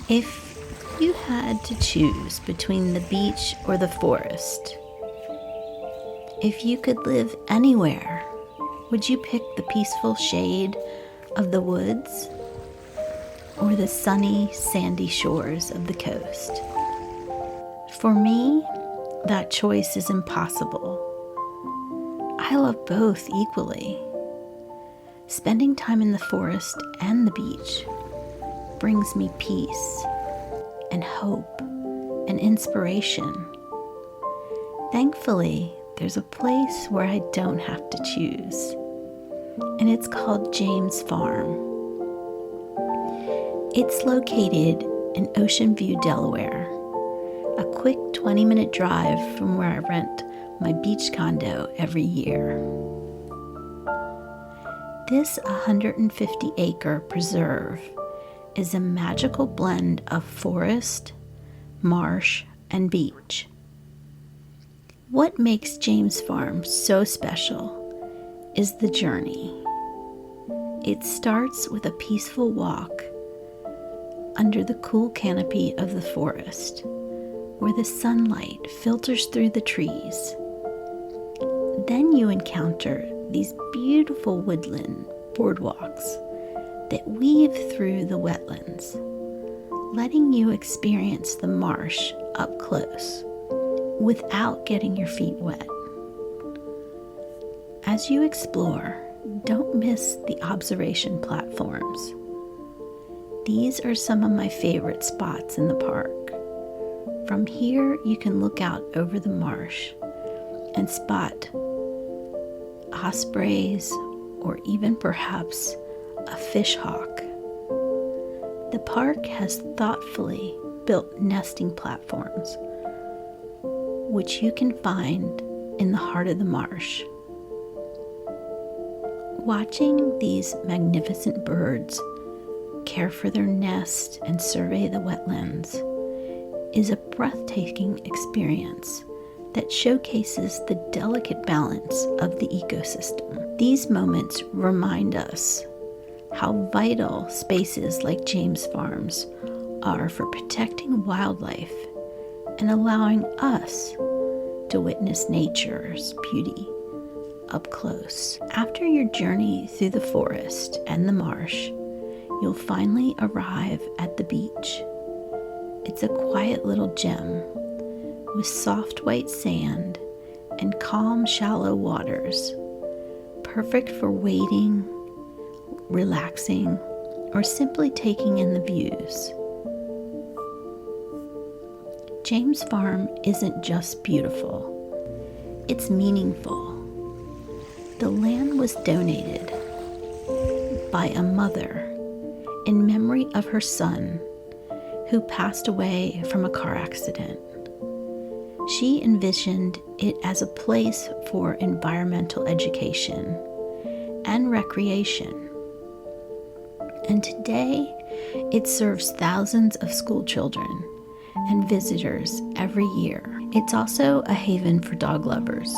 If you had to choose between the beach or the forest, if you could live anywhere, would you pick the peaceful shade of the woods or the sunny, sandy shores of the coast? For me, that choice is impossible. I love both equally. Spending time in the forest and the beach brings me peace and hope and inspiration. Thankfully, there's a place where I don't have to choose, and it's called James Farm. It's located in Ocean View, Delaware, a quick 20-minute drive from where I rent my beach condo every year. This 150-acre preserve is a magical blend of forest, marsh, and beach. What makes James Farm so special is the journey. It starts with a peaceful walk under the cool canopy of the forest, where the sunlight filters through the trees. Then you encounter these beautiful woodland boardwalks that weave through the wetlands, letting you experience the marsh up close without getting your feet wet. As you explore, don't miss the observation platforms. These are some of my favorite spots in the park. From here, you can look out over the marsh and spot ospreys or even perhaps a fish hawk. The park has thoughtfully built nesting platforms, which you can find in the heart of the marsh. Watching these magnificent birds care for their nest and survey the wetlands is a breathtaking experience that showcases the delicate balance of the ecosystem. These moments remind us how vital spaces like James Farms are for protecting wildlife and allowing us to witness nature's beauty up close. After your journey through the forest and the marsh, you'll finally arrive at the beach. It's a quiet little gem with soft white sand and calm, shallow waters, perfect for wading, relaxing, or simply taking in the views. James Farm isn't just beautiful, it's meaningful. The land was donated by a mother in memory of her son who passed away from a car accident. She envisioned it as a place for environmental education and recreation. And today, it serves thousands of school children and visitors every year. It's also a haven for dog lovers,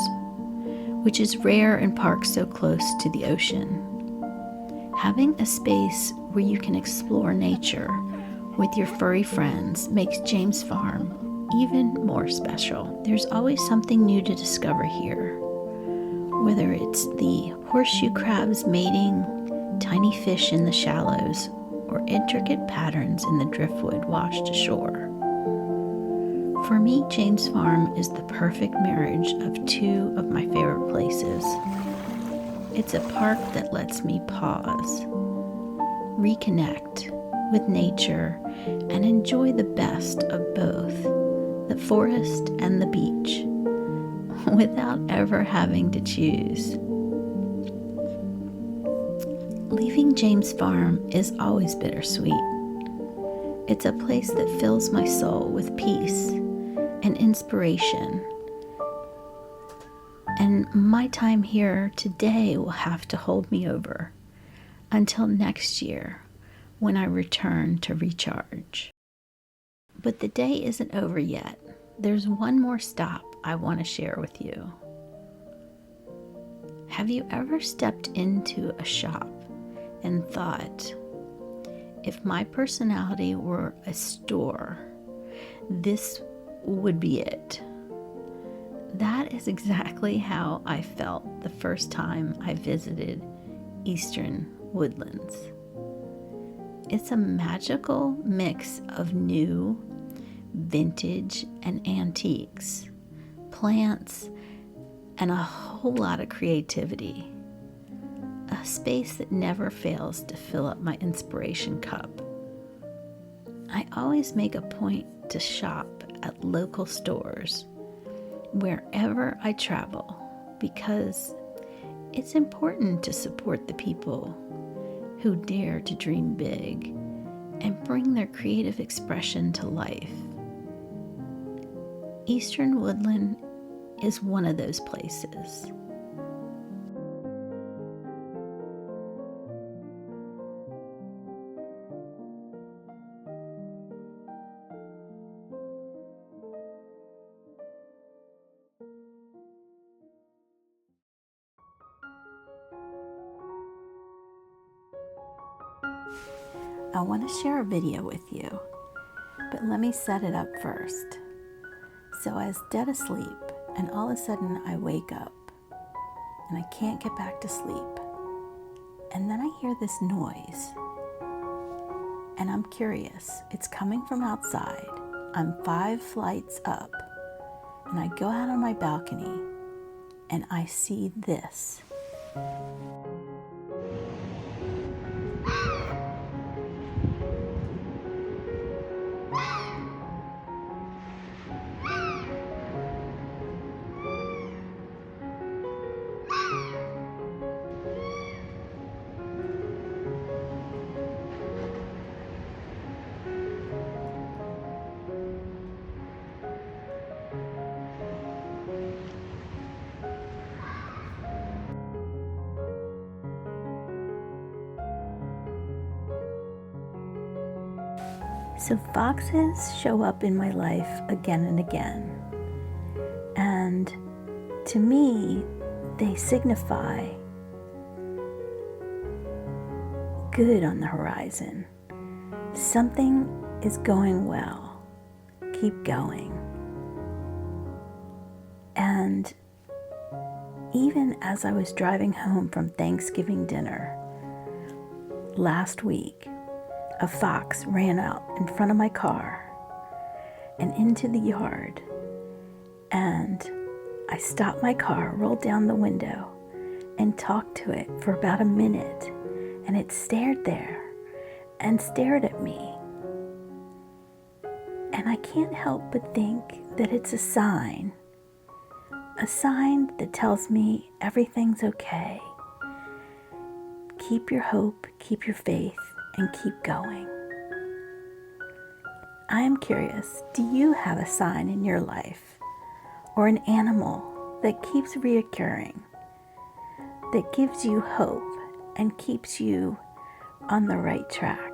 which is rare in parks so close to the ocean. Having a space where you can explore nature with your furry friends makes James Farm even more special. There's always something new to discover here, whether it's the horseshoe crabs mating, tiny fish in the shallows, or intricate patterns in the driftwood washed ashore. For me, James Farm is the perfect marriage of two of my favorite places. It's a park that lets me pause, reconnect with nature, and enjoy the best of both the forest and the beach without ever having to choose. Leaving James Farm is always bittersweet. It's a place that fills my soul with peace and inspiration. And my time here today will have to hold me over until next year when I return to recharge. But the day isn't over yet. There's one more stop I want to share with you. Have you ever stepped into a shop and thought, if my personality were a store, this would be it. That is exactly how I felt the first time I visited Eastern Woodlands. It's a magical mix of new, vintage, and antiques, plants, and a whole lot of creativity. A space that never fails to fill up my inspiration cup. I always make a point to shop at local stores wherever I travel because it's important to support the people who dare to dream big and bring their creative expression to life. Eastern Woodland is one of those places. I want to share a video with you, but let me set it up first. So I was dead asleep, and all of a sudden I wake up, and I can't get back to sleep. And then I hear this noise, and I'm curious. It's coming from outside. I'm 5 flights up, and I go out on my balcony, and I see this. So foxes show up in my life again and again. And to me, they signify good on the horizon. Something is going well. Keep going. And even as I was driving home from Thanksgiving dinner last week, a fox ran out in front of my car and into the yard, and I stopped my car, rolled down the window, and talked to it for about a minute, and it stared there and stared at me. And I can't help but think that it's a sign that tells me everything's okay. Keep your hope, keep your faith, and keep going. I am curious, do you have a sign in your life or an animal that keeps reoccurring, that gives you hope and keeps you on the right track?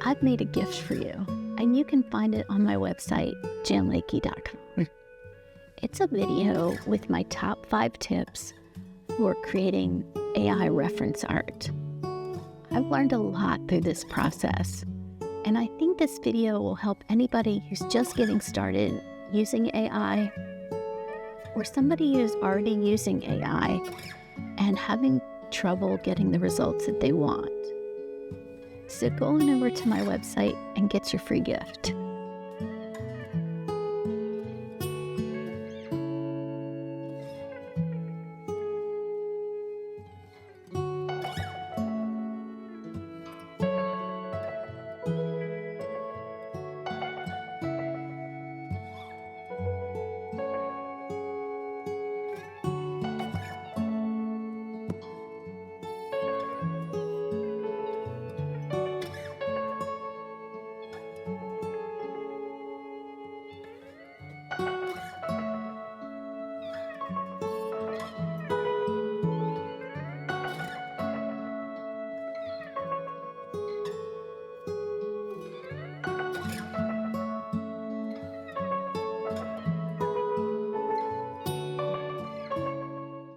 I've made a gift for you, and you can find it on my website, janlakey.com. It's a video with my top 5 tips for creating AI reference art. I've learned a lot through this process, and I think this video will help anybody who's just getting started using AI, or somebody who's already using AI and having trouble getting the results that they want. So go on over to my website and get your free gift.